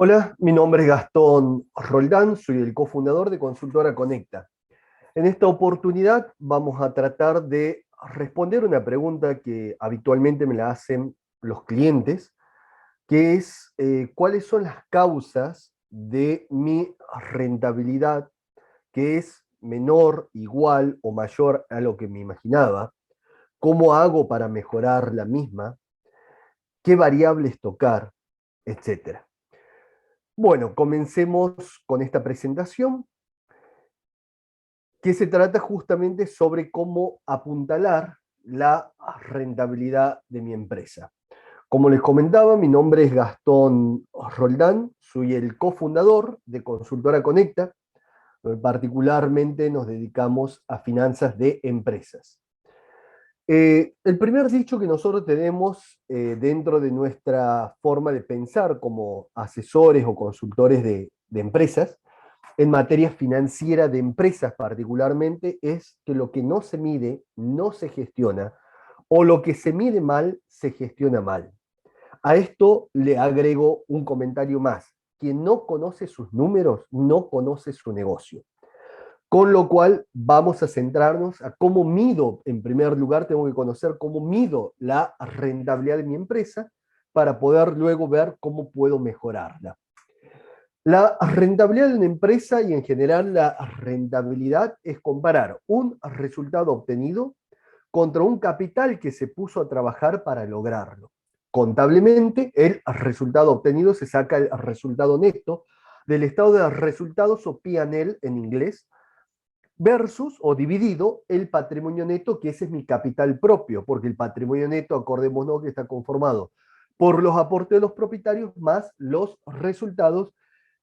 Hola, mi nombre es Gastón Roldán, soy el cofundador de Consultora Conecta. En esta oportunidad vamos a tratar de responder una pregunta que habitualmente me la hacen los clientes, que es cuáles son las causas de mi rentabilidad, que es menor, igual o mayor a lo que me imaginaba, cómo hago para mejorar la misma, qué variables tocar, etcétera. Bueno, comencemos con esta presentación, que se trata justamente sobre cómo apuntalar la rentabilidad de mi empresa. Como les comentaba, mi nombre es Gastón Roldán, soy el cofundador de Consultora Conecta, donde particularmente nos dedicamos a finanzas de empresas. El primer dicho que nosotros tenemos dentro de nuestra forma de pensar como asesores o consultores de empresas, en materia financiera de empresas particularmente, es que lo que no se mide no se gestiona, o lo que se mide mal se gestiona mal. A esto le agrego un comentario más: quien no conoce sus números no conoce su negocio. Con lo cual vamos a centrarnos a cómo mido. En primer lugar, tengo que conocer cómo mido la rentabilidad de mi empresa para poder luego ver cómo puedo mejorarla. La rentabilidad de una empresa, y en general la rentabilidad, es comparar un resultado obtenido contra un capital que se puso a trabajar para lograrlo. Contablemente, el resultado obtenido se saca el resultado neto del estado de resultados, o P&L en inglés, versus o dividido el patrimonio neto, que ese es mi capital propio, porque el patrimonio neto, acordémonos que está conformado por los aportes de los propietarios más los resultados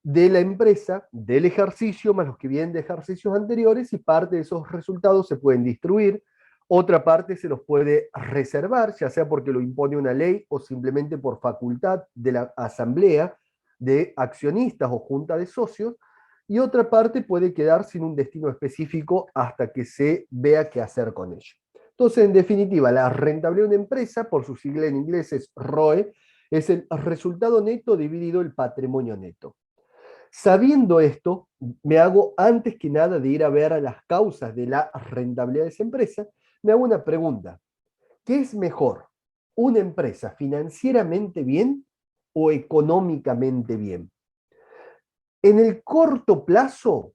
de la empresa, del ejercicio, más los que vienen de ejercicios anteriores, y parte de esos resultados se pueden distribuir, otra parte se los puede reservar, ya sea porque lo impone una ley o simplemente por facultad de la asamblea de accionistas o junta de socios, y otra parte puede quedar sin un destino específico hasta que se vea qué hacer con ello. Entonces, en definitiva, la rentabilidad de una empresa, por su sigla en inglés es ROE, es el resultado neto dividido el patrimonio neto. Sabiendo esto, me hago, antes que nada de ir a ver a las causas de la rentabilidad de esa empresa, me hago una pregunta: ¿qué es mejor? ¿Una empresa financieramente bien o económicamente bien? En el corto plazo,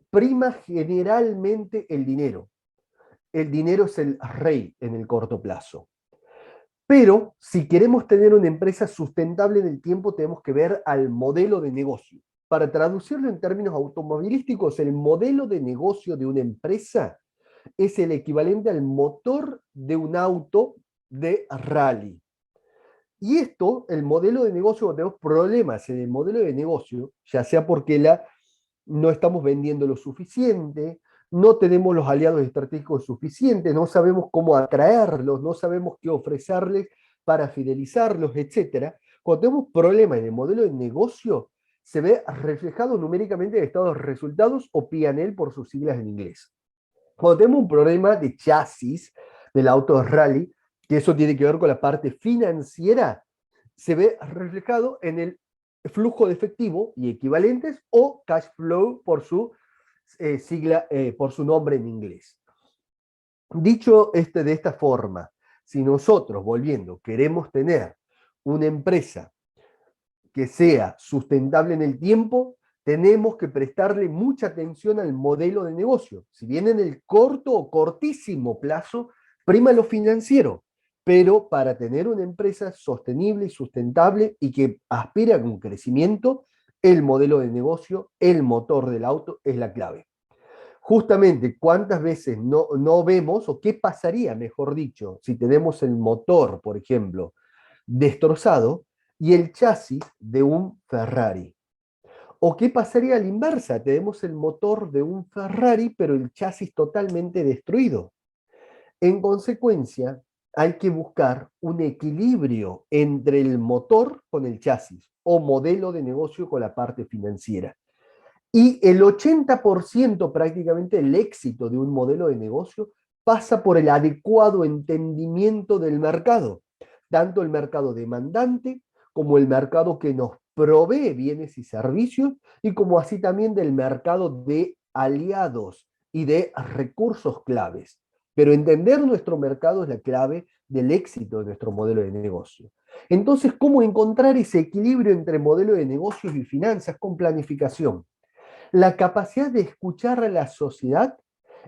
prima generalmente el dinero. El dinero es el rey en el corto plazo. Pero si queremos tener una empresa sustentable en el tiempo, tenemos que ver al modelo de negocio. Para traducirlo en términos automovilísticos, el modelo de negocio de una empresa es el equivalente al motor de un auto de rally. Y esto, el modelo de negocio, cuando tenemos problemas en el modelo de negocio, ya sea porque no estamos vendiendo lo suficiente, no tenemos los aliados estratégicos suficientes, no sabemos cómo atraerlos, no sabemos qué ofrecerles para fidelizarlos, etcétera. Cuando tenemos problemas en el modelo de negocio, se ve reflejado numéricamente en estado de resultados, o P&L por sus siglas en inglés. Cuando tenemos un problema de chasis del auto de rally, que eso tiene que ver con la parte financiera, se ve reflejado en el flujo de efectivo y equivalentes, o cash flow por su sigla, por su nombre en inglés. Dicho de esta forma, si nosotros, volviendo, queremos tener una empresa que sea sustentable en el tiempo, tenemos que prestarle mucha atención al modelo de negocio. Si bien en el corto o cortísimo plazo prima lo financiero, pero para tener una empresa sostenible y sustentable y que aspire a un crecimiento, el modelo de negocio, el motor del auto, es la clave. Justamente, ¿cuántas veces no vemos, o qué pasaría, mejor dicho, si tenemos el motor, por ejemplo, destrozado y el chasis de un Ferrari? ¿O qué pasaría a la inversa? Tenemos el motor de un Ferrari, pero el chasis totalmente destruido. En consecuencia, hay que buscar un equilibrio entre el motor con el chasis, o modelo de negocio con la parte financiera. Y el 80% prácticamente del éxito de un modelo de negocio pasa por el adecuado entendimiento del mercado, tanto el mercado demandante como el mercado que nos provee bienes y servicios, y como así también del mercado de aliados y de recursos claves. Pero entender nuestro mercado es la clave del éxito de nuestro modelo de negocio. Entonces, ¿cómo encontrar ese equilibrio entre modelo de negocios y finanzas con planificación? La capacidad de escuchar a la sociedad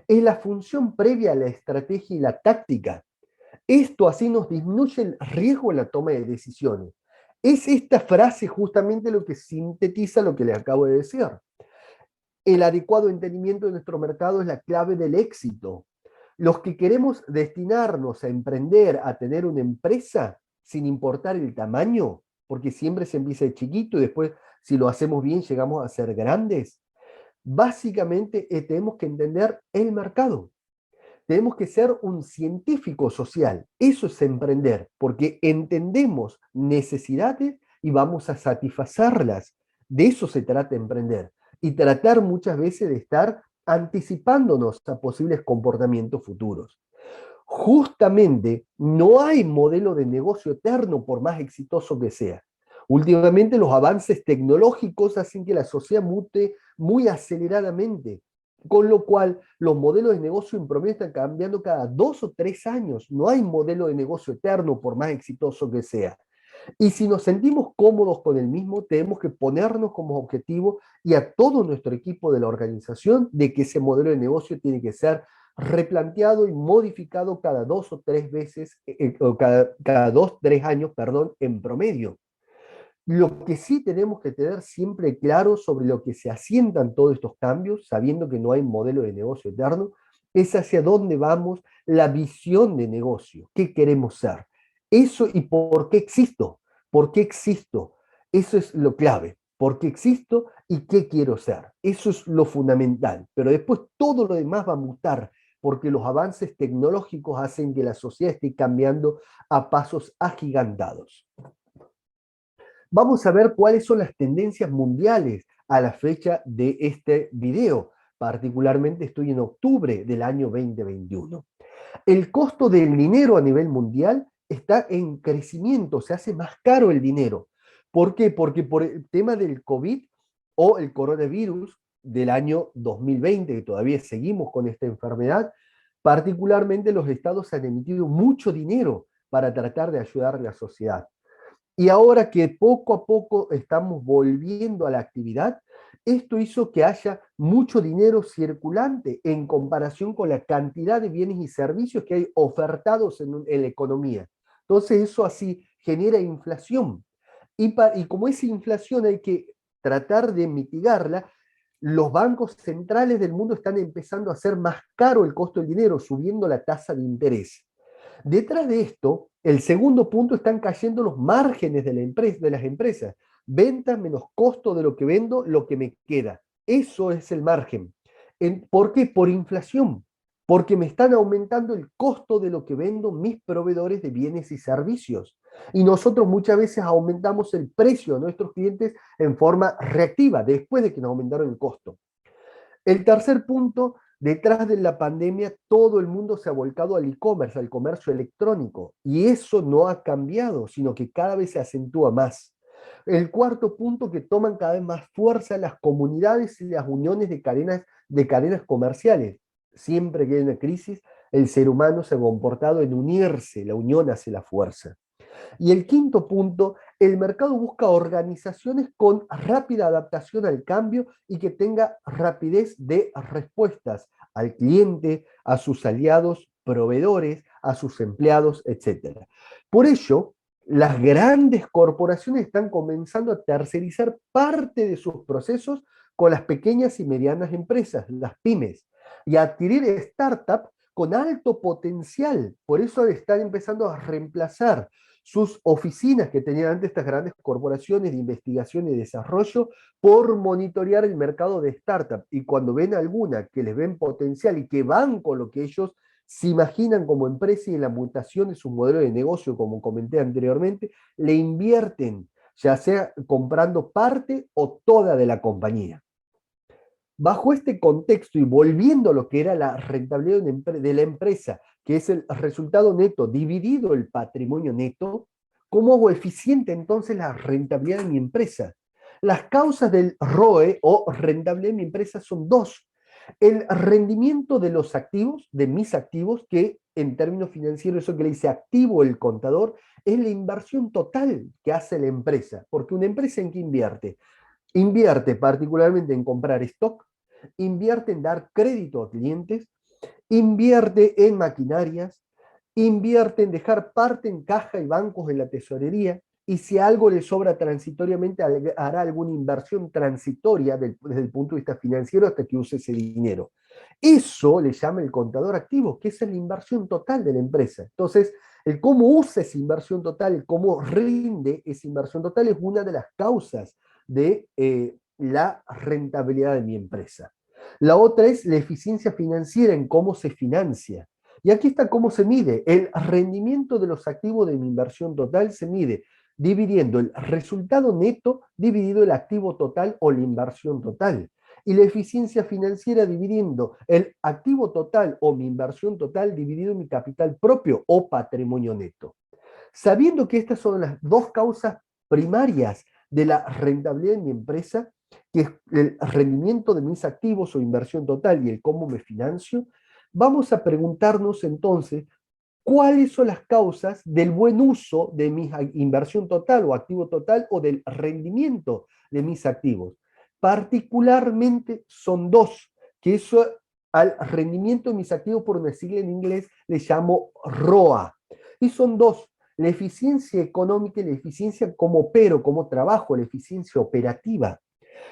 es la función previa a la estrategia y la táctica. Esto así nos disminuye el riesgo en la toma de decisiones. Es esta frase justamente lo que sintetiza lo que les acabo de decir. El adecuado entendimiento de nuestro mercado es la clave del éxito. Los que queremos destinarnos a emprender, a tener una empresa, sin importar el tamaño, porque siempre se empieza de chiquito y después, si lo hacemos bien, llegamos a ser grandes, básicamente tenemos que entender el mercado. Tenemos que ser un científico social. Eso es emprender, porque entendemos necesidades y vamos a satisfacerlas. De eso se trata emprender. Y tratar muchas veces de estar anticipándonos a posibles comportamientos futuros. Justamente no hay modelo de negocio eterno por más exitoso que sea. Últimamente los avances tecnológicos hacen que la sociedad mute muy aceleradamente, con lo cual los modelos de negocio en promedio están cambiando cada 2 o 3 años. No hay modelo de negocio eterno por más exitoso que sea. Y si nos sentimos cómodos con el mismo, tenemos que ponernos como objetivo y a todo nuestro equipo de la organización de que ese modelo de negocio tiene que ser replanteado y modificado cada 2 o 3 veces, o cada 2, 3 años, perdón, en promedio. Lo que sí tenemos que tener siempre claro sobre lo que se asientan todos estos cambios, sabiendo que no hay modelo de negocio eterno, es hacia dónde vamos, la visión de negocio, qué queremos ser. Eso y por qué existo. ¿Por qué existo? Eso es lo clave. ¿Por qué existo y qué quiero ser? Eso es lo fundamental. Pero después todo lo demás va a mutar, porque los avances tecnológicos hacen que la sociedad esté cambiando a pasos agigantados. Vamos a ver cuáles son las tendencias mundiales a la fecha de este video. Particularmente estoy en octubre del año 2021. El costo del dinero a nivel mundial está en crecimiento, se hace más caro el dinero. ¿Por qué? Porque por el tema del COVID o el coronavirus del año 2020, que todavía seguimos con esta enfermedad, particularmente los estados han emitido mucho dinero para tratar de ayudar a la sociedad. Y ahora que poco a poco estamos volviendo a la actividad, esto hizo que haya mucho dinero circulante en comparación con la cantidad de bienes y servicios que hay ofertados en la economía. Entonces eso así genera inflación. Y como esa inflación hay que tratar de mitigarla, los bancos centrales del mundo están empezando a hacer más caro el costo del dinero, subiendo la tasa de interés. Detrás de esto, el segundo punto, están cayendo los márgenes de las empresas. Ventas menos costo de lo que vendo, lo que me queda. Eso es el margen. ¿Por qué? Por inflación. Porque me están aumentando el costo de lo que vendo mis proveedores de bienes y servicios. Y nosotros muchas veces aumentamos el precio a nuestros clientes en forma reactiva, después de que nos aumentaron el costo. El tercer punto, detrás de la pandemia, todo el mundo se ha volcado al e-commerce, al comercio electrónico, y eso no ha cambiado, sino que cada vez se acentúa más. El cuarto punto, que toman cada vez más fuerza las comunidades y las uniones de cadenas comerciales. Siempre que hay una crisis, el ser humano se ha comportado en unirse, la unión hace la fuerza. Y el quinto punto, el mercado busca organizaciones con rápida adaptación al cambio y que tenga rapidez de respuestas al cliente, a sus aliados, proveedores, a sus empleados, etc. Por ello, las grandes corporaciones están comenzando a tercerizar parte de sus procesos con las pequeñas y medianas empresas, las pymes, y a adquirir startups con alto potencial. Por eso están empezando a reemplazar sus oficinas que tenían antes estas grandes corporaciones de investigación y desarrollo por monitorear el mercado de startup. Y cuando ven alguna que les ven potencial y que van con lo que ellos se imaginan como empresa y en la mutación de su modelo de negocio, como comenté anteriormente, le invierten, ya sea comprando parte o toda de la compañía. Bajo este contexto y volviendo a lo que era la rentabilidad de la empresa, que es el resultado neto dividido el patrimonio neto, ¿cómo hago eficiente entonces la rentabilidad de mi empresa? Las causas del ROE o rentabilidad de mi empresa son dos. El rendimiento de los activos, de mis activos, que en términos financieros, eso que le dice activo el contador, es la inversión total que hace la empresa. Porque una empresa en qué invierte? Invierte particularmente en comprar stock, invierte en dar crédito a clientes, invierte en maquinarias, invierte en dejar parte en caja y bancos en la tesorería, y si algo le sobra transitoriamente, hará alguna inversión transitoria desde el punto de vista financiero hasta que use ese dinero. Eso le llama el contador activo, que es la inversión total de la empresa. Entonces, el cómo usa esa inversión total, el cómo rinde esa inversión total es una de las causas de la rentabilidad de mi empresa. La otra es la eficiencia financiera en cómo se financia. Y aquí está cómo se mide. El rendimiento de los activos de mi inversión total se mide dividiendo el resultado neto dividido el activo total o la inversión total. Y la eficiencia financiera dividiendo el activo total o mi inversión total dividido mi capital propio o patrimonio neto. Sabiendo que estas son las dos causas primarias de la rentabilidad de mi empresa, que es el rendimiento de mis activos o inversión total y el cómo me financio, vamos a preguntarnos entonces cuáles son las causas del buen uso de mi inversión total o activo total o del rendimiento de mis activos. Particularmente son dos, que eso al rendimiento de mis activos por una sigla en inglés le llamo ROA. Y son dos, la eficiencia económica y la eficiencia como opero, como trabajo, la eficiencia operativa.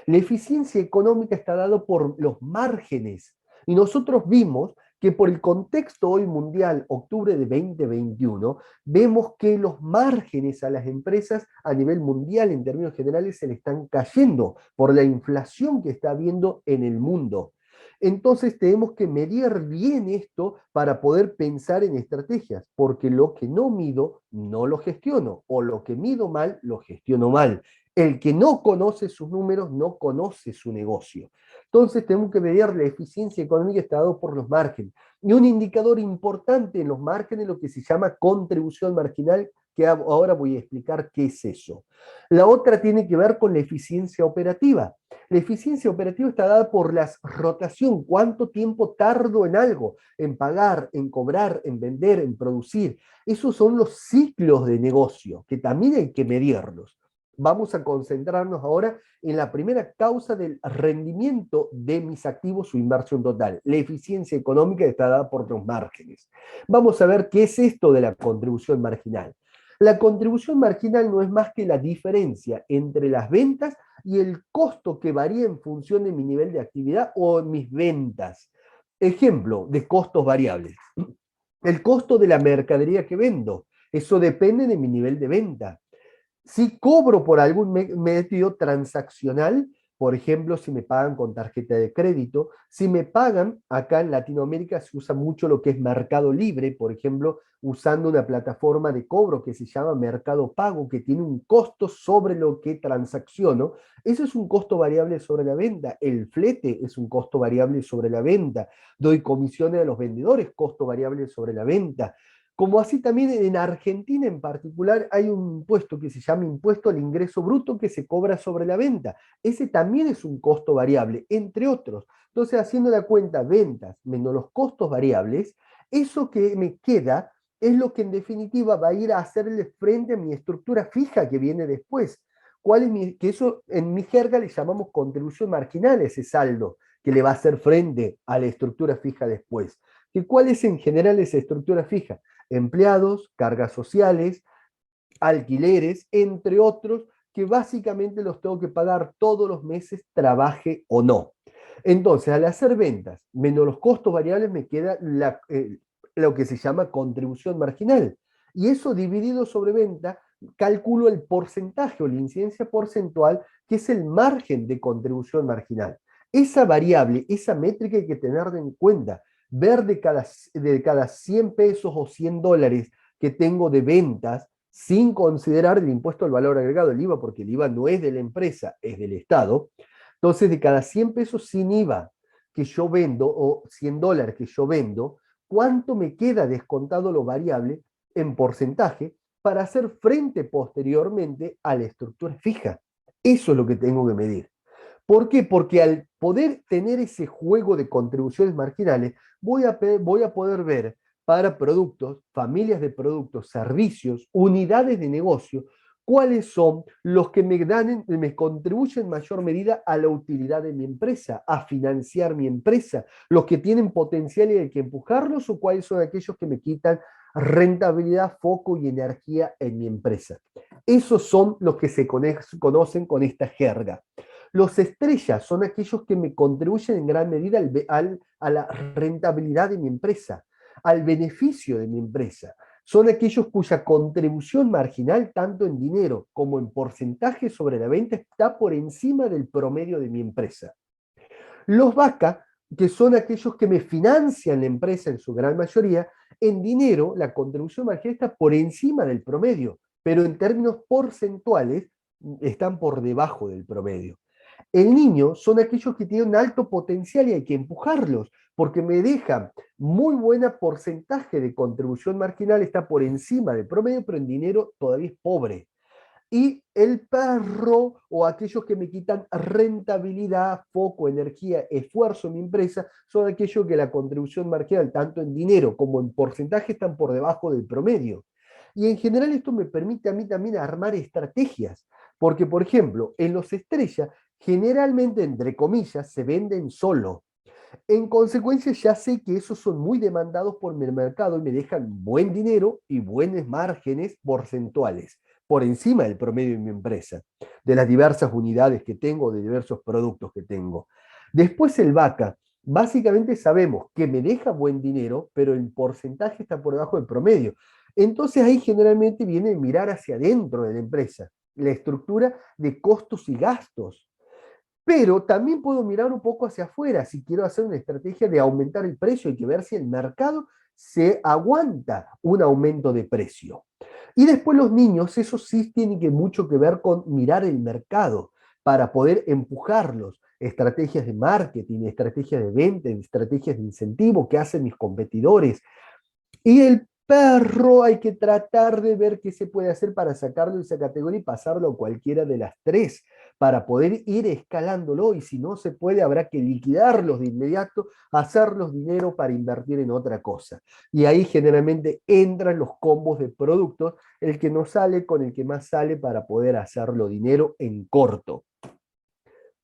La eficiencia económica está dada por los márgenes. Y nosotros vimos que por el contexto hoy mundial, octubre de 2021, vemos que los márgenes a las empresas a nivel mundial en términos generales se le están cayendo por la inflación que está habiendo en el mundo. Entonces tenemos que medir bien esto para poder pensar en estrategias, porque lo que no mido no lo gestiono, o lo que mido mal lo gestiono mal. El que no conoce sus números no conoce su negocio. Entonces tenemos que medir la eficiencia económica está dado por los márgenes. Y un indicador importante en los márgenes es lo que se llama contribución marginal, que ahora voy a explicar qué es eso. La otra tiene que ver con la eficiencia operativa. La eficiencia operativa está dada por la rotación, cuánto tiempo tardo en algo, en pagar, en cobrar, en vender, en producir. Esos son los ciclos de negocio, que también hay que medirlos. Vamos a concentrarnos ahora en la primera causa del rendimiento de mis activos o inversión total, la eficiencia económica está dada por los márgenes. Vamos a ver qué es esto de la contribución marginal. La contribución marginal no es más que la diferencia entre las ventas y el costo que varía en función de mi nivel de actividad o mis ventas. Ejemplo de costos variables. El costo de la mercadería que vendo. Eso depende de mi nivel de venta. Si cobro por algún medio transaccional, por ejemplo, si me pagan con tarjeta de crédito, si me pagan, acá en Latinoamérica se usa mucho lo que es Mercado Libre, por ejemplo, usando una plataforma de cobro que se llama Mercado Pago, que tiene un costo sobre lo que transacciono. Eso es un costo variable sobre la venta. El flete es un costo variable sobre la venta. Doy comisiones a los vendedores, costo variable sobre la venta. Como así también en Argentina en particular hay un impuesto que se llama impuesto al ingreso bruto que se cobra sobre la venta. Ese también es un costo variable, entre otros. Entonces, haciendo la cuenta ventas menos los costos variables, eso que me queda es lo que en definitiva va a ir a hacerle frente a mi estructura fija que viene después. ¿Cuál es que eso en mi jerga le llamamos contribución marginal, ese saldo que le va a hacer frente a la estructura fija después? ¿Cuál es en general esa estructura fija? Empleados, cargas sociales, alquileres, entre otros, que básicamente los tengo que pagar todos los meses, trabaje o no. Entonces, al hacer ventas menos los costos variables, me queda lo que se llama contribución marginal. Y eso dividido sobre venta, calculo el porcentaje o la incidencia porcentual, que es el margen de contribución marginal. Esa variable, esa métrica hay que tenerla en cuenta. Ver de cada 100 pesos o $100 que tengo de ventas, sin considerar el impuesto al valor agregado, el IVA, porque el IVA no es de la empresa, es del Estado. Entonces, de cada 100 pesos sin IVA que yo vendo, o $100 que yo vendo, ¿cuánto me queda descontado lo variable en porcentaje para hacer frente posteriormente a la estructura fija? Eso es lo que tengo que medir. ¿Por qué? Porque al poder tener ese juego de contribuciones marginales, voy a poder ver para productos, familias de productos, servicios, unidades de negocio, cuáles son los que me contribuyen en mayor medida a la utilidad de mi empresa, a financiar mi empresa, los que tienen potencial y hay que empujarlos o cuáles son aquellos que me quitan rentabilidad, foco y energía en mi empresa. Esos son los que se conocen con esta jerga. Los estrellas son aquellos que me contribuyen en gran medida a la rentabilidad de mi empresa, al beneficio de mi empresa. Son aquellos cuya contribución marginal, tanto en dinero como en porcentaje sobre la venta, está por encima del promedio de mi empresa. Los vaca, que son aquellos que me financian la empresa en su gran mayoría, en dinero la contribución marginal está por encima del promedio, pero en términos porcentuales están por debajo del promedio. El niño son aquellos que tienen un alto potencial y hay que empujarlos, porque me dejan muy buena porcentaje de contribución marginal, está por encima del promedio, pero en dinero todavía es pobre. Y el perro o aquellos que me quitan rentabilidad, foco, energía, esfuerzo en mi empresa, son aquellos que la contribución marginal, tanto en dinero como en porcentaje, están por debajo del promedio. Y en general esto me permite a mí también armar estrategias, porque por ejemplo, en los estrellas, generalmente, entre comillas, se venden solo. En consecuencia, ya sé que esos son muy demandados por mi mercado y me dejan buen dinero y buenos márgenes porcentuales por encima del promedio de mi empresa, de las diversas unidades que tengo, de diversos productos que tengo. Después el vaca. Básicamente sabemos que me deja buen dinero, pero el porcentaje está por debajo del promedio. Entonces ahí generalmente viene mirar hacia adentro de la empresa, la estructura de costos y gastos, pero también puedo mirar un poco hacia afuera. Si quiero hacer una estrategia de aumentar el precio, hay que ver si el mercado se aguanta un aumento de precio. Y después los niños, eso sí tiene que mucho que ver con mirar el mercado para poder empujarlos. Estrategias de marketing, estrategias de venta, estrategias de incentivo que hacen mis competidores. Y el perro hay que tratar de ver qué se puede hacer para sacarlo de esa categoría y pasarlo a cualquiera de las tres, para poder ir escalándolo. Y si no se puede, habrá que liquidarlos de inmediato, hacerlos dinero para invertir en otra cosa. Y ahí generalmente entran los combos de productos, el que no sale con el que más sale para poder hacerlo dinero en corto.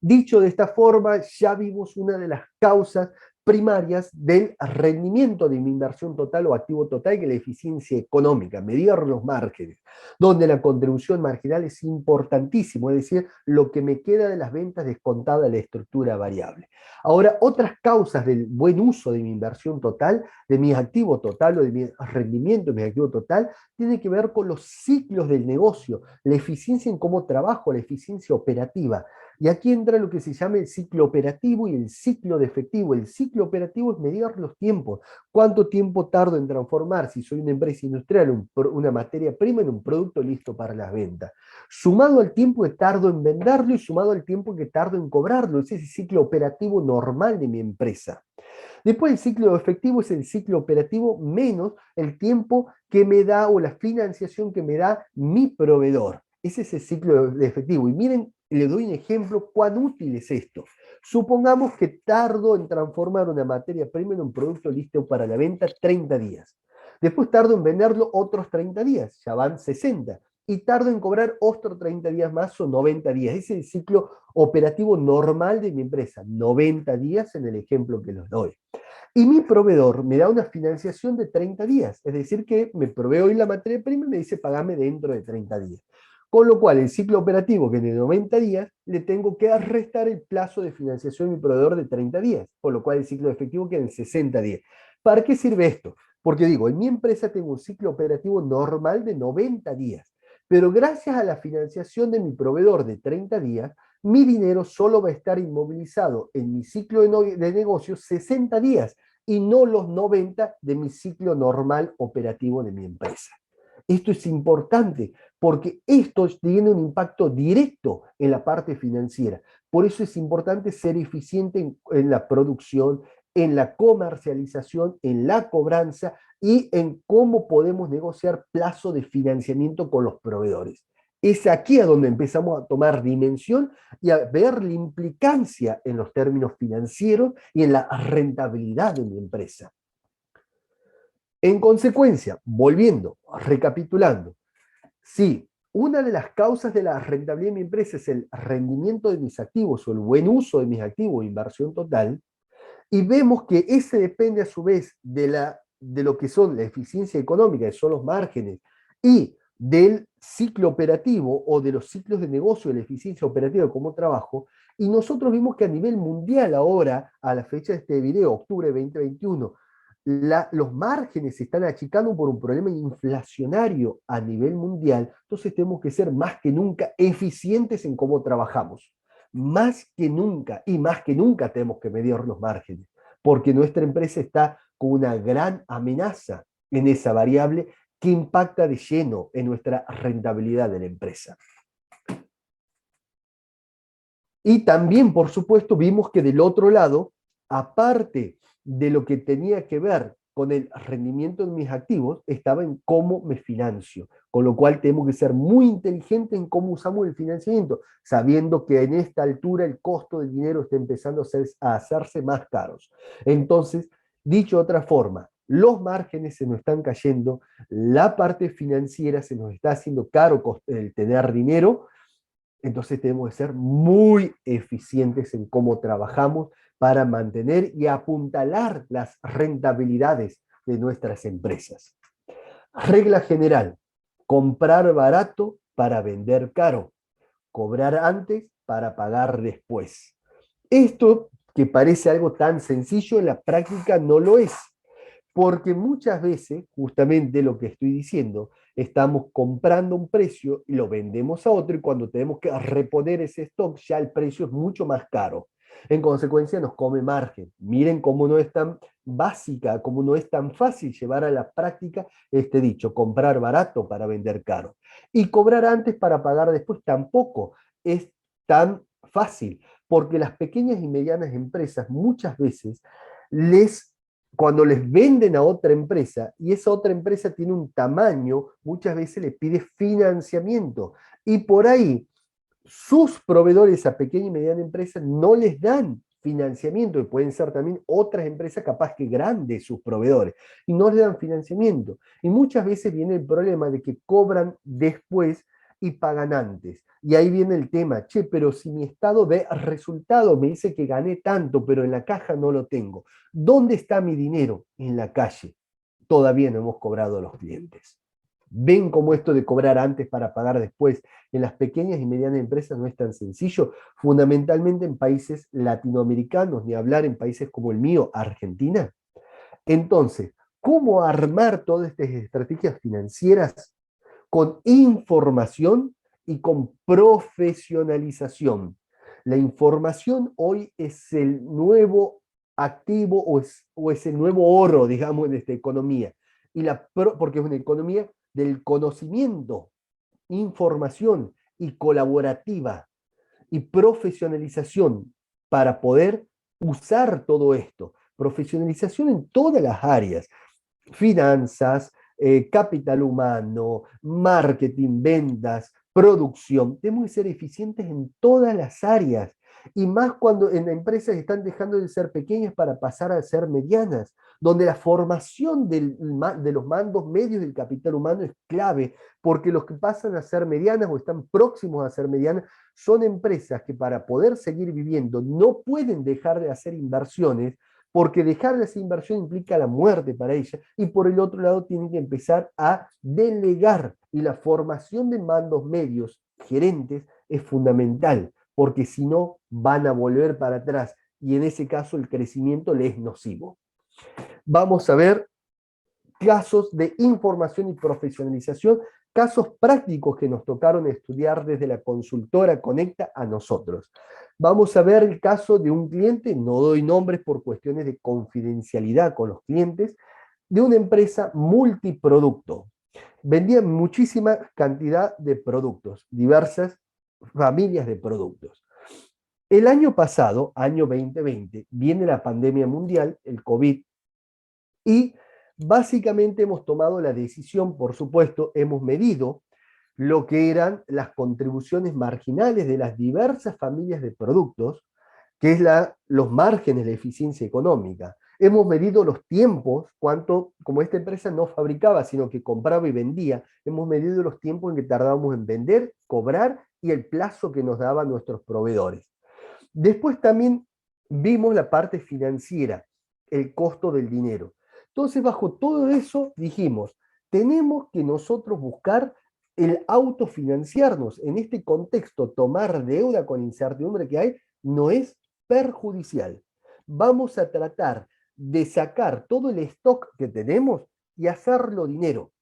Dicho de esta forma, ya vimos una de las causas primarias del rendimiento de mi inversión total o activo total, que es la eficiencia económica, medir los márgenes, donde la contribución marginal es importantísimo, es decir, lo que me queda de las ventas descontada de la estructura variable. Ahora, otras causas del buen uso de mi inversión total, de mi activo total o de mi rendimiento de mi activo total, tiene que ver con los ciclos del negocio, la eficiencia en cómo trabajo, la eficiencia operativa. Y aquí entra lo que se llama el ciclo operativo y el ciclo de efectivo. El ciclo operativo es medir los tiempos. ¿Cuánto tiempo tardo en transformar, si soy una empresa industrial, una materia prima en un producto listo para las ventas? Sumado al tiempo que tardo en venderlo y sumado al tiempo que tardo en cobrarlo. Ese es el ciclo operativo normal de mi empresa. Después el ciclo efectivo es el ciclo operativo menos el tiempo que me da o la financiación que me da mi proveedor. Ese es el ciclo de efectivo. Y miren, le doy un ejemplo cuán útil es esto. Supongamos que tardo en transformar una materia prima en un producto listo para la venta 30 días. Después tardo en venderlo otros 30 días, ya van 60. Y tardo en cobrar otros 30 días más o 90 días. Ese es el ciclo operativo normal de mi empresa. 90 días en el ejemplo que les doy. Y mi proveedor me da una financiación de 30 días, es decir, que me provee hoy la materia prima y me dice pagame dentro de 30 días. Con lo cual, el ciclo operativo, que es de 90 días, le tengo que restar el plazo de financiación a mi proveedor de 30 días, con lo cual el ciclo efectivo queda en 60 días. ¿Para qué sirve esto? Porque digo, en mi empresa tengo un ciclo operativo normal de 90 días, pero gracias a la financiación de mi proveedor de 30 días, mi dinero solo va a estar inmovilizado en mi ciclo de negocio 60 días y no los 90 de mi ciclo normal operativo de mi empresa. Esto es importante porque esto tiene un impacto directo en la parte financiera. Por eso es importante ser eficiente en la producción, en la comercialización, en la cobranza y en cómo podemos negociar plazo de financiamiento con los proveedores. Es aquí a donde empezamos a tomar dimensión y a ver la implicancia en los términos financieros y en la rentabilidad de mi empresa. En consecuencia, volviendo, recapitulando, si una de las causas de la rentabilidad de mi empresa es el rendimiento de mis activos o el buen uso de mis activos, inversión total, y vemos que ese depende a su vez de lo que son la eficiencia económica, que son los márgenes, y del ciclo operativo o de los ciclos de negocio, de la eficiencia operativa como trabajo, y nosotros vimos que a nivel mundial ahora, a la fecha de este video, octubre de 2021, los márgenes se están achicando por un problema inflacionario a nivel mundial, entonces tenemos que ser más que nunca eficientes en cómo trabajamos. Más que nunca, y más que nunca tenemos que medir los márgenes, porque nuestra empresa está con una gran amenaza en esa variable que impacta de lleno en nuestra rentabilidad de la empresa. Y también, por supuesto, vimos que del otro lado, aparte de lo que tenía que ver con el rendimiento de mis activos, estaba en cómo me financio. Con lo cual tenemos que ser muy inteligentes en cómo usamos el financiamiento, sabiendo que en esta altura el costo del dinero está empezando a hacerse más caros. Entonces, dicho de otra forma, los márgenes se nos están cayendo, la parte financiera se nos está haciendo caro el tener dinero. Entonces tenemos que ser muy eficientes en cómo trabajamos para mantener y apuntalar las rentabilidades de nuestras empresas. Regla general, comprar barato para vender caro, cobrar antes para pagar después. Esto que parece algo tan sencillo, en la práctica no lo es. Porque muchas veces, justamente lo que estoy diciendo, estamos comprando un precio y lo vendemos a otro y cuando tenemos que reponer ese stock ya el precio es mucho más caro. En consecuencia nos come margen. Miren cómo no es tan básica, cómo no es tan fácil llevar a la práctica este dicho, comprar barato para vender caro. Y cobrar antes para pagar después tampoco es tan fácil, porque las pequeñas y medianas empresas muchas veces cuando les venden a otra empresa y esa otra empresa tiene un tamaño, muchas veces le pide financiamiento. Y por ahí sus proveedores a pequeña y mediana empresa no les dan financiamiento, y pueden ser también otras empresas capaz que grandes sus proveedores, y no les dan financiamiento. Y muchas veces viene el problema de que cobran después y pagan antes. Y ahí viene el tema, che, pero si mi estado de resultado me dice que gané tanto, pero en la caja no lo tengo, ¿dónde está mi dinero? En la calle. Todavía no hemos cobrado a los clientes. ¿Ven cómo esto de cobrar antes para pagar después en las pequeñas y medianas empresas no es tan sencillo? Fundamentalmente en países latinoamericanos, ni hablar en países como el mío, Argentina. Entonces, ¿cómo armar todas estas estrategias financieras con información y con profesionalización? La información hoy es el nuevo activo o es el nuevo oro, digamos, en esta economía. Porque es una economía del conocimiento, información y colaborativa y profesionalización para poder usar todo esto. Profesionalización en todas las áreas, finanzas, capital humano, marketing, ventas, producción. Tenemos que ser eficientes en todas las áreas. Y más cuando en empresas están dejando de ser pequeñas para pasar a ser medianas, donde la formación de los mandos medios del capital humano es clave, porque los que pasan a ser medianas o están próximos a ser medianas son empresas que para poder seguir viviendo no pueden dejar de hacer inversiones, porque dejar de hacer inversión implica la muerte para ella, y por el otro lado tienen que empezar a delegar, y la formación de mandos medios, gerentes, es fundamental, porque si no van a volver para atrás, y en ese caso el crecimiento le es nocivo. Vamos a ver casos de información y profesionalización, casos prácticos que nos tocaron estudiar desde la consultora Conecta a nosotros. Vamos a ver el caso de un cliente, no doy nombres por cuestiones de confidencialidad con los clientes, de una empresa multiproducto. Vendía muchísima cantidad de productos, diversas familias de productos. El año pasado, año 2020, viene la pandemia mundial, el COVID, y básicamente hemos tomado la decisión, por supuesto, hemos medido lo que eran las contribuciones marginales de las diversas familias de productos, que es los márgenes de eficiencia económica. Hemos medido los tiempos, cuánto, como esta empresa no fabricaba, sino que compraba y vendía, hemos medido los tiempos en que tardábamos en vender, cobrar y el plazo que nos daban nuestros proveedores. Después también vimos la parte financiera, el costo del dinero. Entonces, bajo todo eso, dijimos, tenemos que nosotros buscar el autofinanciarnos. En este contexto, tomar deuda con incertidumbre que hay no es perjudicial. Vamos a tratar de sacar todo el stock que tenemos y hacerlo dinero.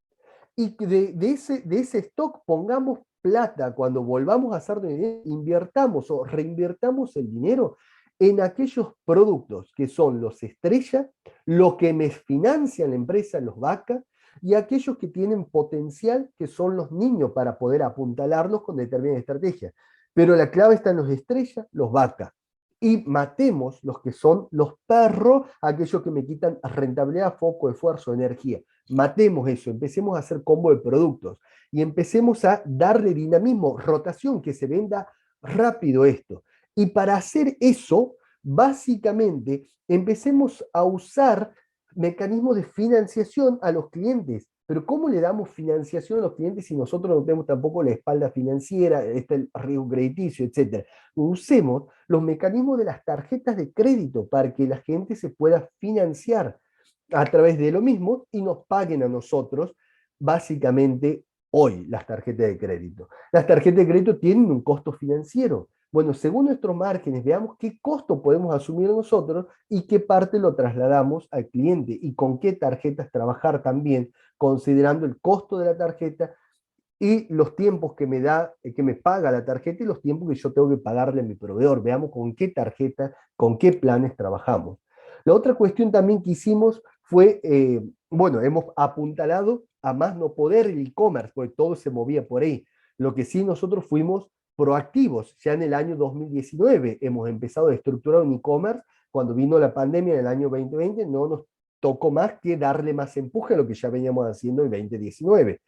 Y de ese stock pongamos plata, cuando volvamos a hacer dinero, invirtamos o reinvirtamos el dinero en aquellos productos que son los estrella, los que me financian la empresa, los vacas, y aquellos que tienen potencial, que son los niños, para poder apuntalarlos con determinada estrategia. Pero la clave está en los estrellas, los vacas. Y matemos los que son los perros, aquellos que me quitan rentabilidad, foco, esfuerzo, energía. Matemos eso, empecemos a hacer combo de productos y empecemos a darle dinamismo, rotación, que se venda rápido esto. Y para hacer eso, básicamente, empecemos a usar mecanismos de financiación a los clientes. Pero ¿cómo le damos financiación a los clientes si nosotros no tenemos tampoco la espalda financiera, está el riesgo crediticio, etcétera? Usemos los mecanismos de las tarjetas de crédito para que la gente se pueda financiar a través de lo mismo y nos paguen a nosotros básicamente hoy las tarjetas de crédito. Las tarjetas de crédito tienen un costo financiero. Bueno, según nuestros márgenes, veamos qué costo podemos asumir nosotros y qué parte lo trasladamos al cliente y con qué tarjetas trabajar también, considerando el costo de la tarjeta y los tiempos que me da, que me paga la tarjeta y los tiempos que yo tengo que pagarle a mi proveedor. Veamos con qué tarjeta, con qué planes trabajamos. La otra cuestión también que hicimos fue, bueno, hemos apuntalado a más no poder el e-commerce, porque todo se movía por ahí. Lo que sí nosotros fuimos proactivos, ya en el año 2019 hemos empezado a estructurar un e-commerce, cuando vino la pandemia en el año 2020 no nos tocó más que darle más empuje a lo que ya veníamos haciendo en 2019.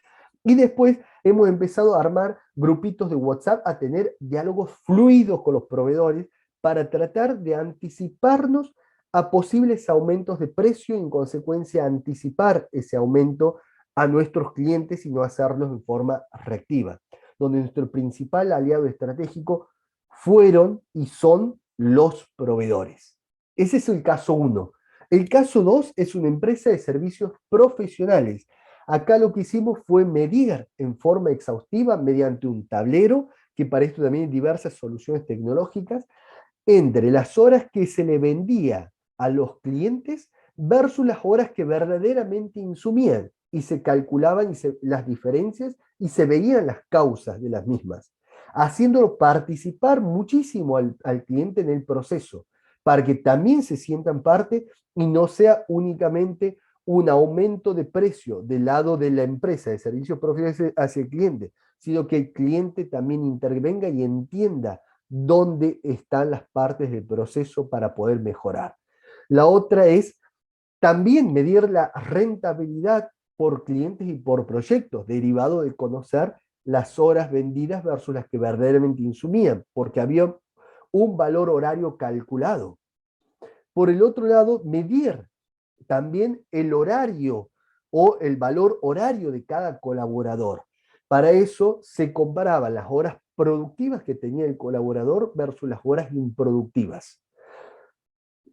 Y después hemos empezado a armar grupitos de WhatsApp, a tener diálogos fluidos con los proveedores para tratar de anticiparnos a posibles aumentos de precio y en consecuencia anticipar ese aumento a nuestros clientes y no hacerlos en forma reactiva, donde nuestro principal aliado estratégico fueron y son los proveedores. Ese es el caso 1. El caso 2 es una empresa de servicios profesionales. Acá lo que hicimos fue medir en forma exhaustiva mediante un tablero, que para esto también hay diversas soluciones tecnológicas, entre las horas que se le vendía a los clientes versus las horas que verdaderamente insumían y se calculaban las diferencias y se veían las causas de las mismas, haciéndolo participar muchísimo al cliente en el proceso, para que también se sientan parte y no sea únicamente un aumento de precio del lado de la empresa de servicios profesionales hacia el cliente, sino que el cliente también intervenga y entienda dónde están las partes del proceso para poder mejorar. La otra es también medir la rentabilidad por clientes y por proyectos, derivado de conocer las horas vendidas versus las que verdaderamente insumían, porque había un valor horario calculado. Por el otro lado, medir también el horario o el valor horario de cada colaborador. Para eso se comparaban las horas productivas que tenía el colaborador versus las horas improductivas.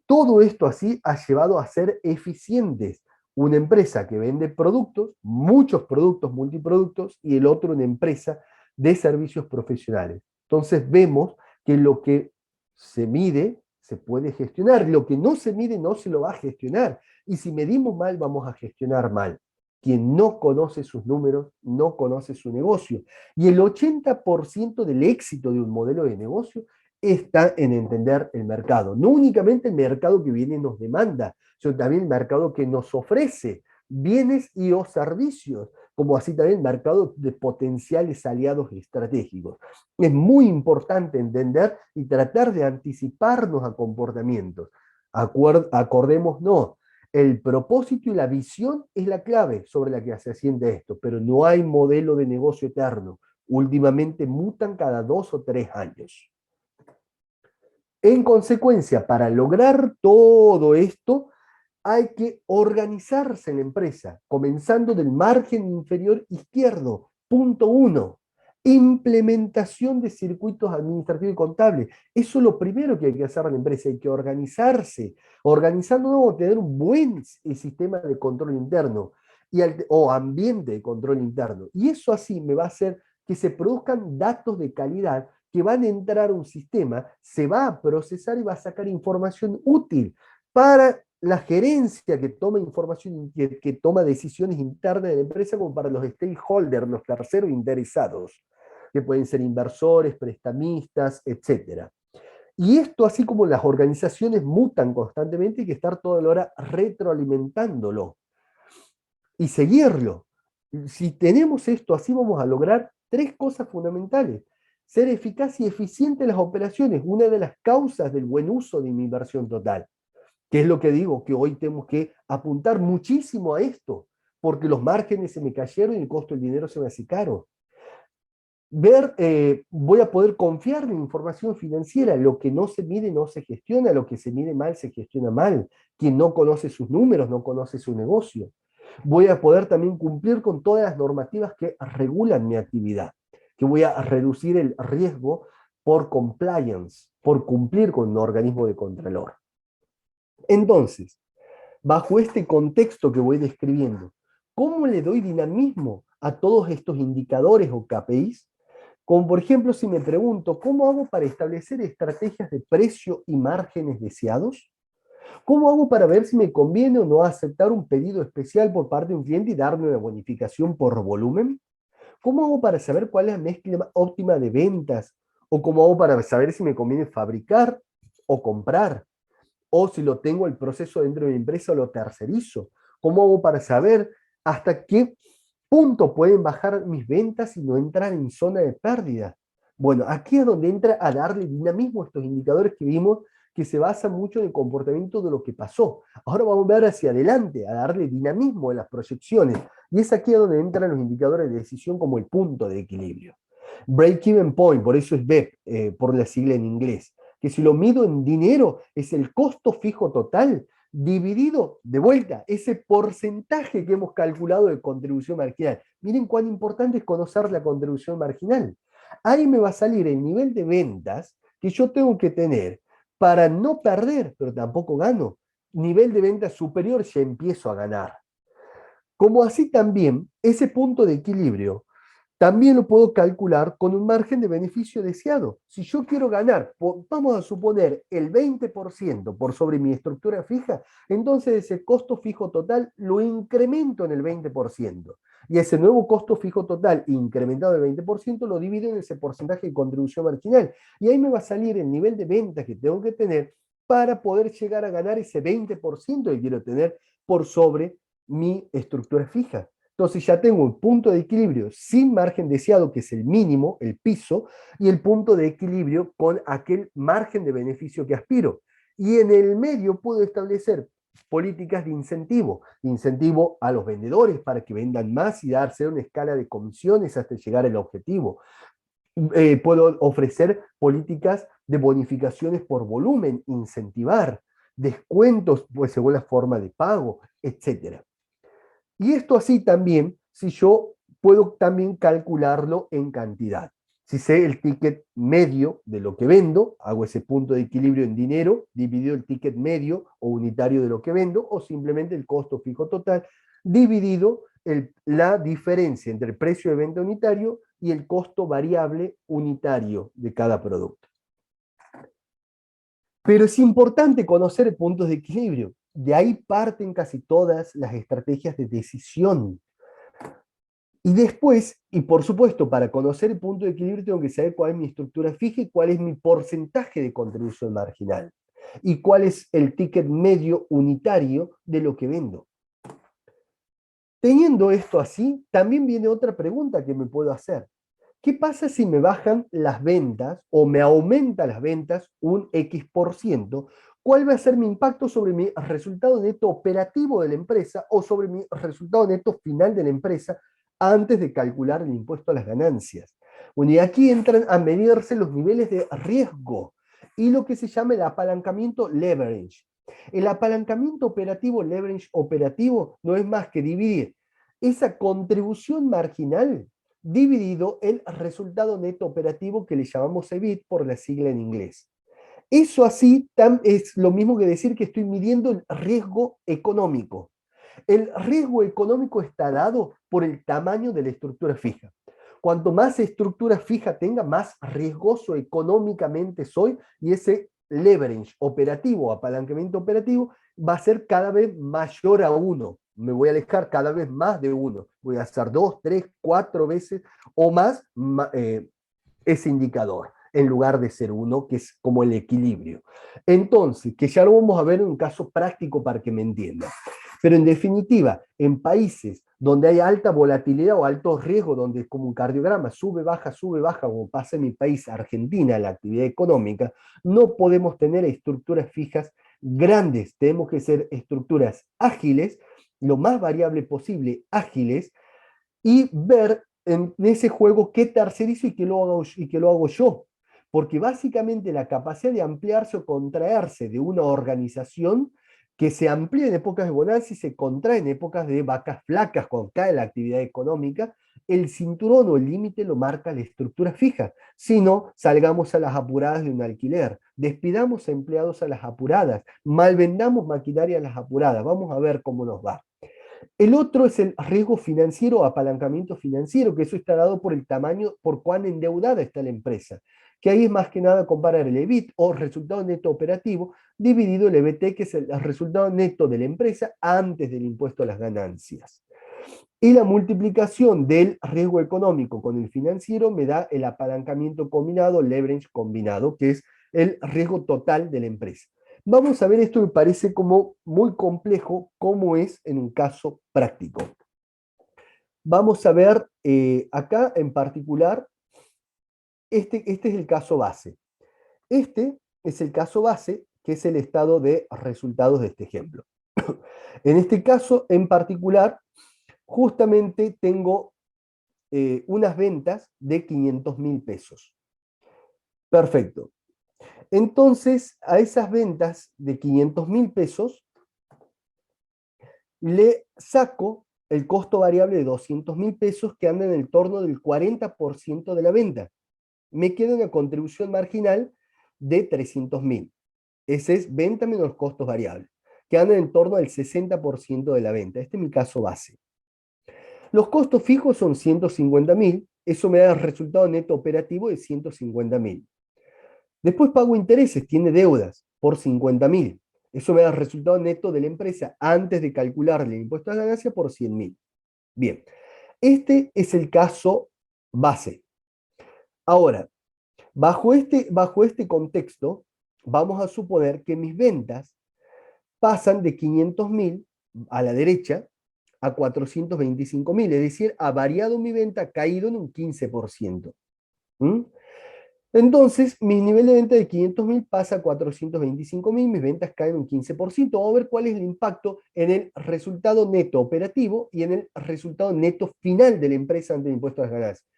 Todo esto así ha llevado a ser eficientes. Una empresa que vende productos, muchos productos, multiproductos, y el otro una empresa de servicios profesionales. Entonces vemos que lo que se mide se puede gestionar, lo que no se mide no se lo va a gestionar. Y si medimos mal, vamos a gestionar mal. Quien no conoce sus números, no conoce su negocio. Y el 80% del éxito de un modelo de negocio está en entender el mercado. No únicamente el mercado que viene y nos demanda, sino también el mercado que nos ofrece bienes y o servicios, como así también el mercado de potenciales aliados estratégicos. Es muy importante entender y tratar de anticiparnos a comportamientos. Acordémonos, El propósito y la visión es la clave sobre la que se asienta esto, pero no hay modelo de negocio eterno. Últimamente mutan cada 2 o 3 años. En consecuencia, para lograr todo esto, hay que organizarse en la empresa, comenzando del margen inferior izquierdo. Punto 1. Implementación de circuitos administrativos y contables. Eso es lo primero que hay que hacer en la empresa. Hay que organizarse. Organizándonos, tener un buen sistema de control interno o ambiente de control interno. Y eso así me va a hacer que se produzcan datos de calidad que van a entrar a un sistema, se va a procesar y va a sacar información útil para la gerencia que toma información, que toma decisiones internas de la empresa, como para los stakeholders, los terceros interesados, que pueden ser inversores, prestamistas, etc. Y esto, así como las organizaciones mutan constantemente, hay que estar toda la hora retroalimentándolo y seguirlo. Si tenemos esto así, vamos a lograr 3 cosas fundamentales. Ser eficaz y eficiente en las operaciones, una de las causas del buen uso de mi inversión total. ¿Qué es lo que digo? Que hoy tenemos que apuntar muchísimo a esto, porque los márgenes se me cayeron y el costo del dinero se me hace caro. Voy a poder confiar en información financiera. Lo que no se mide no se gestiona, lo que se mide mal se gestiona mal. Quien no conoce sus números no conoce su negocio. Voy a poder también cumplir con todas las normativas que regulan mi actividad, que voy a reducir el riesgo por compliance, por cumplir con un organismo de contralor. Entonces, bajo este contexto que voy describiendo, ¿cómo le doy dinamismo a todos estos indicadores o KPIs? Como por ejemplo, si me pregunto, ¿cómo hago para establecer estrategias de precio y márgenes deseados? ¿Cómo hago para ver si me conviene o no aceptar un pedido especial por parte de un cliente y darme una bonificación por volumen? ¿Cómo hago para saber cuál es la mezcla óptima de ventas? ¿O cómo hago para saber si me conviene fabricar o comprar? O si lo tengo el proceso dentro de mi empresa o lo tercerizo. ¿Cómo hago para saber hasta qué punto pueden bajar mis ventas y no entrar en zona de pérdida? Bueno, aquí es donde entra a darle dinamismo a estos indicadores que vimos que se basan mucho en el comportamiento de lo que pasó. Ahora vamos a ver hacia adelante, a darle dinamismo a las proyecciones. Y es aquí donde entran los indicadores de decisión como el punto de equilibrio. Break-even point, por eso es BEP, por la sigla en inglés, que si lo mido en dinero es el costo fijo total dividido, de vuelta, ese porcentaje que hemos calculado de contribución marginal. Miren cuán importante es conocer la contribución marginal. Ahí me va a salir el nivel de ventas que yo tengo que tener para no perder, pero tampoco gano. Nivel de ventas superior, ya empiezo a ganar. Como así también, ese punto de equilibrio también lo puedo calcular con un margen de beneficio deseado. Si yo quiero ganar, vamos a suponer, el 20% por sobre mi estructura fija, entonces ese costo fijo total lo incremento en el 20%. Y ese nuevo costo fijo total incrementado del 20% lo divido en ese porcentaje de contribución marginal. Y ahí me va a salir el nivel de ventas que tengo que tener para poder llegar a ganar ese 20% que quiero tener por sobre mi estructura fija. Entonces ya tengo un punto de equilibrio sin margen deseado, que es el mínimo, el piso, y el punto de equilibrio con aquel margen de beneficio que aspiro. Y en el medio puedo establecer políticas de incentivo a los vendedores para que vendan más y darse una escala de comisiones hasta llegar al objetivo. Puedo ofrecer políticas de bonificaciones por volumen, incentivar, descuentos pues, según la forma de pago, etcétera. Y esto así también, si yo puedo también calcularlo en cantidad. Si sé el ticket medio de lo que vendo, hago ese punto de equilibrio en dinero, dividido el ticket medio o unitario de lo que vendo, o simplemente el costo fijo total, dividido la diferencia entre el precio de venta unitario y el costo variable unitario de cada producto. Pero es importante conocer puntos de equilibrio. De ahí parten casi todas las estrategias de decisión. Y después, y por supuesto, para conocer el punto de equilibrio tengo que saber cuál es mi estructura fija y cuál es mi porcentaje de contribución marginal. Y cuál es el ticket medio unitario de lo que vendo. Teniendo esto así, también viene otra pregunta que me puedo hacer. ¿Qué pasa si me bajan las ventas o me aumentan las ventas un X%? ¿Cuál va a ser mi impacto sobre mi resultado neto operativo de la empresa o sobre mi resultado neto final de la empresa antes de calcular el impuesto a las ganancias? Bueno, y aquí entran a medirse los niveles de riesgo y lo que se llama el apalancamiento leverage. El apalancamiento operativo, leverage operativo, no es más que dividir esa contribución marginal dividido el resultado neto operativo que le llamamos EBIT por la sigla en inglés. Eso así es lo mismo que decir que estoy midiendo el riesgo económico. El riesgo económico está dado por el tamaño de la estructura fija. Cuanto más estructura fija tenga, más riesgoso económicamente soy y ese leverage operativo, apalancamiento operativo, va a ser cada vez mayor a 1. Me voy a alejar cada vez más de 1. Voy a hacer 2, 3, 4 veces o más ese indicador en lugar de ser 1, que es como el equilibrio. Entonces, que ya lo vamos a ver en un caso práctico para que me entiendan. Pero en definitiva, en países donde hay alta volatilidad o alto riesgo, donde es como un cardiograma, sube, baja, como pasa en mi país, Argentina, la actividad económica, no podemos tener estructuras fijas grandes, tenemos que ser estructuras ágiles, lo más variable posible, ágiles, y ver en ese juego qué tercerizo y qué lo hago yo. Porque básicamente la capacidad de ampliarse o contraerse de una organización que se amplía en épocas de bonanza y se contrae en épocas de vacas flacas, cuando cae la actividad económica, el cinturón o el límite lo marca la estructura fija. Si no, salgamos a las apuradas de un alquiler, despidamos a empleados a las apuradas, malvendamos maquinaria a las apuradas, vamos a ver cómo nos va. El otro es el riesgo financiero o apalancamiento financiero, que eso está dado por el tamaño, por cuán endeudada está la empresa. Que ahí es más que nada comparar el EBIT o resultado neto operativo dividido el EBT, que es el resultado neto de la empresa antes del impuesto a las ganancias. Y la multiplicación del riesgo económico con el financiero me da el apalancamiento combinado, leverage combinado, que es el riesgo total de la empresa. Vamos a ver esto que parece como muy complejo, cómo es en un caso práctico. Vamos a ver acá en particular, este es el caso base. Este es el caso base, que es el estado de resultados de este ejemplo. En este caso en particular, justamente tengo unas ventas de 500.000 pesos. Perfecto. Entonces, a esas ventas de 500.000 pesos, le saco el costo variable de 200.000 pesos que anda en el torno del 40% de la venta. Me queda una contribución marginal de 300.000. Ese es venta menos costos variables, que andan en torno al 60% de la venta. Este es mi caso base. Los costos fijos son 150.000, eso me da el resultado neto operativo de 150.000. Después pago intereses, tiene deudas por 50.000. Eso me da el resultado neto de la empresa antes de calcularle el impuesto a la ganancia por 100.000. Bien, este es el caso base. Ahora, bajo este contexto, vamos a suponer que mis ventas pasan de 500.000 a la derecha a 425.000, es decir, ha variado mi venta, ha caído en un 15%. ¿Mm? Entonces, mi nivel de venta de 500.000 pasa a 425.000, mis ventas caen un 15%. Vamos a ver cuál es el impacto en el resultado neto operativo y en el resultado neto final de la empresa ante el impuesto a las ganancias.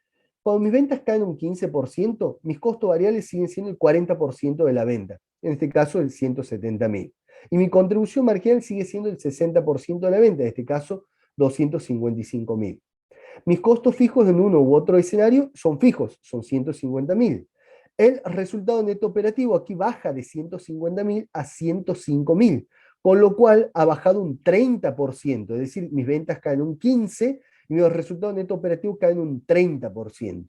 Cuando mis ventas caen un 15%, mis costos variables siguen siendo el 40% de la venta, en este caso el 170.000. Y mi contribución marginal sigue siendo el 60% de la venta, en este caso 255.000. Mis costos fijos en uno u otro escenario son fijos, son 150.000. El resultado neto operativo aquí baja de 150.000 a 105.000, con lo cual ha bajado un 30%, es decir, mis ventas caen un 15% y mi resultado neto operativo caen un 30%.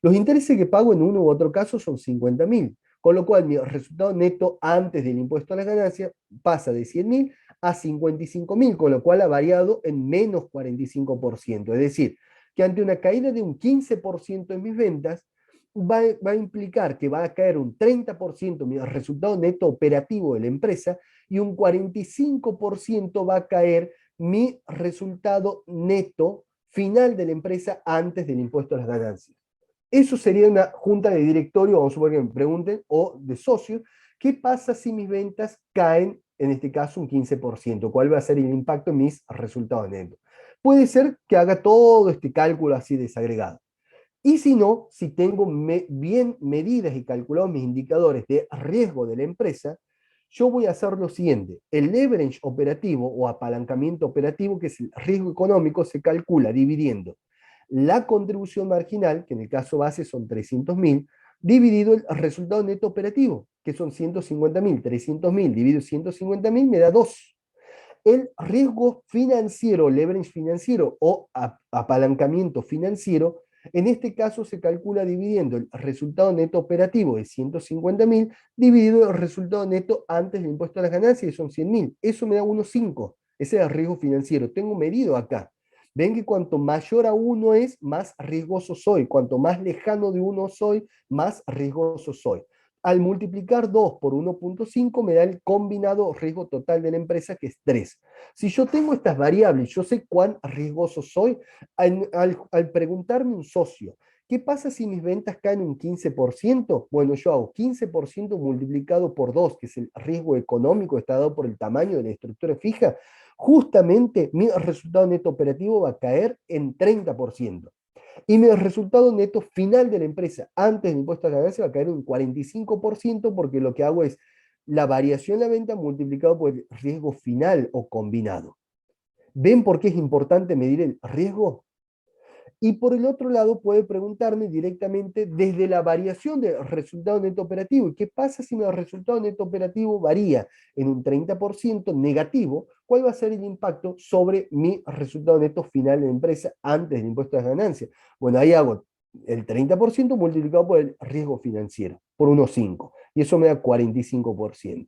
Los intereses que pago en uno u otro caso son 50.000, con lo cual mi resultado neto antes del impuesto a las ganancias pasa de 100.000 a 55.000, con lo cual ha variado en menos 45%. Es decir, que ante una caída de un 15% en mis ventas, va a implicar que va a caer un 30% mi resultado neto operativo de la empresa y un 45% va a caer mi resultado neto final de la empresa antes del impuesto a las ganancias. Eso sería una junta de directorio, vamos a suponer que me pregunten, o de socios, ¿Qué pasa si mis ventas caen, en este caso, un 15%? ¿Cuál va a ser el impacto en mis resultados netos? Puede ser que haga todo este cálculo así desagregado. Y si no, si tengo bien medidas y calculados mis indicadores de riesgo de la empresa, yo voy a hacer lo siguiente. El leverage operativo o apalancamiento operativo, que es el riesgo económico, se calcula dividiendo la contribución marginal, que en el caso base son 300.000, dividido el resultado neto operativo, que son 150.000. 300.000 dividido 150.000 me da 2. El riesgo financiero, leverage financiero o apalancamiento financiero, en este caso se calcula dividiendo el resultado neto operativo de 150.000 dividido el resultado neto antes del impuesto a las ganancias, que son 100.000. Eso me da 1,5. Ese es el riesgo financiero. Tengo medido acá. Ven que cuanto mayor a 1 es, más riesgoso soy. Cuanto más lejano de 1 soy, más riesgoso soy. Al multiplicar 2 por 1,5 me da el combinado riesgo total de la empresa, que es 3. Si yo tengo estas variables, yo sé cuán riesgoso soy, al preguntarme un socio, ¿qué pasa si mis ventas caen un 15%? Bueno, yo hago 15% multiplicado por 2, que es el riesgo económico, está dado por el tamaño de la estructura fija. Justamente mi resultado neto operativo va a caer en 30%. Y mi resultado neto final de la empresa antes del impuesto a la ganancia va a caer un 45%, porque lo que hago es la variación en la venta multiplicado por el riesgo final o combinado. ¿Ven por qué es importante medir el riesgo? Y por el otro lado, puede preguntarme directamente desde la variación del resultado neto operativo. ¿Y qué pasa si mi resultado neto operativo varía en un 30% negativo? ¿Cuál va a ser el impacto sobre mi resultado neto final de la empresa antes del impuesto a las ganancias? Bueno, ahí hago el 30% multiplicado por el riesgo financiero, por 1,5. Y eso me da 45%.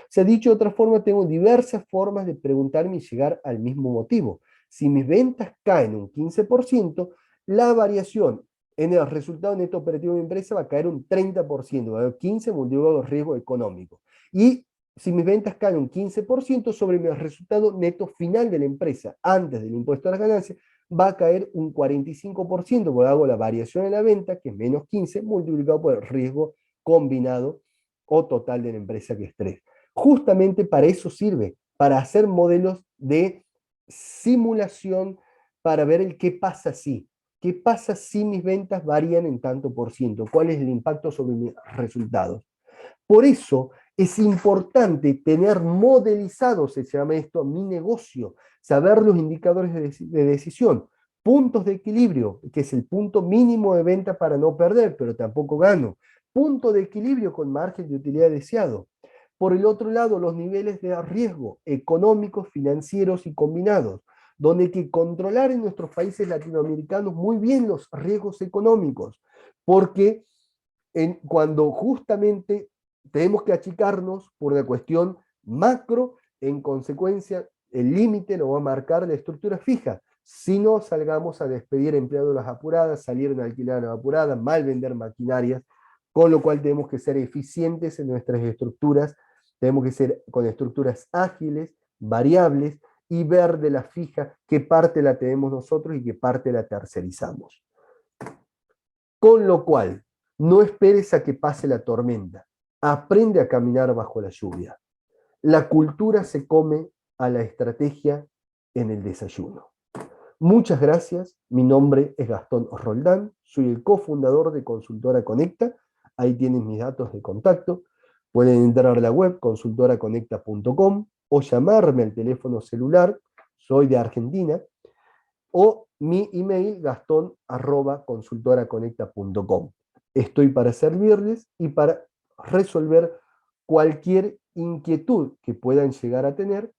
Se ha dicho de otra forma, tengo diversas formas de preguntarme y llegar al mismo motivo. Si mis ventas caen un 15%, la variación en el resultado neto operativo de mi empresa va a caer un 30%, va a haber 15 multiplicado por riesgo económico. Y si mis ventas caen un 15% sobre mi resultado neto final de la empresa, antes del impuesto a las ganancias, va a caer un 45%, porque hago la variación en la venta, que es menos 15, multiplicado por el riesgo combinado o total de la empresa, que es 3. Justamente para eso sirve, para hacer modelos de simulación, para ver el qué pasa si. ¿Qué pasa si mis ventas varían en tanto por ciento? ¿Cuál es el impacto sobre mis resultados? Por eso es importante tener modelizado, se llama esto, mi negocio, saber los indicadores de decisión, puntos de equilibrio, que es el punto mínimo de venta para no perder, pero tampoco gano, punto de equilibrio con margen de utilidad deseado. Por el otro lado, los niveles de riesgo económicos, financieros y combinados, donde hay que controlar en nuestros países latinoamericanos muy bien los riesgos económicos, porque cuando justamente tenemos que achicarnos por una cuestión macro, en consecuencia, el límite lo va a marcar la estructura fija. Si no, salgamos a despedir empleados a las apuradas, salir en alquiler a las apuradas, mal vender maquinarias, con lo cual tenemos que ser eficientes en nuestras estructuras, tenemos que ser con estructuras ágiles, variables, y ver de la fija qué parte la tenemos nosotros y qué parte la tercerizamos. Con lo cual, no esperes a que pase la tormenta. Aprende a caminar bajo la lluvia. La cultura se come a la estrategia en el desayuno. Muchas gracias. Mi nombre es Gastón Roldán. Soy el cofundador de Consultora Conecta. Ahí tienen mis datos de contacto. Pueden entrar a la web consultoraconecta.com o llamarme al teléfono celular. Soy de Argentina. O mi email gastón@consultoraconecta.com. Estoy para servirles y para resolver cualquier inquietud que puedan llegar a tener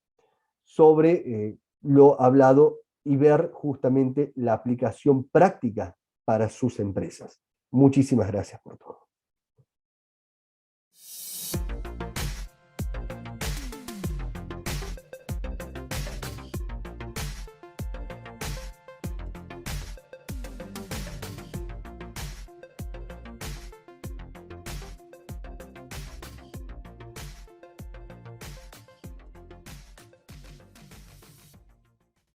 sobre lo hablado y ver justamente la aplicación práctica para sus empresas. Muchísimas gracias por todo.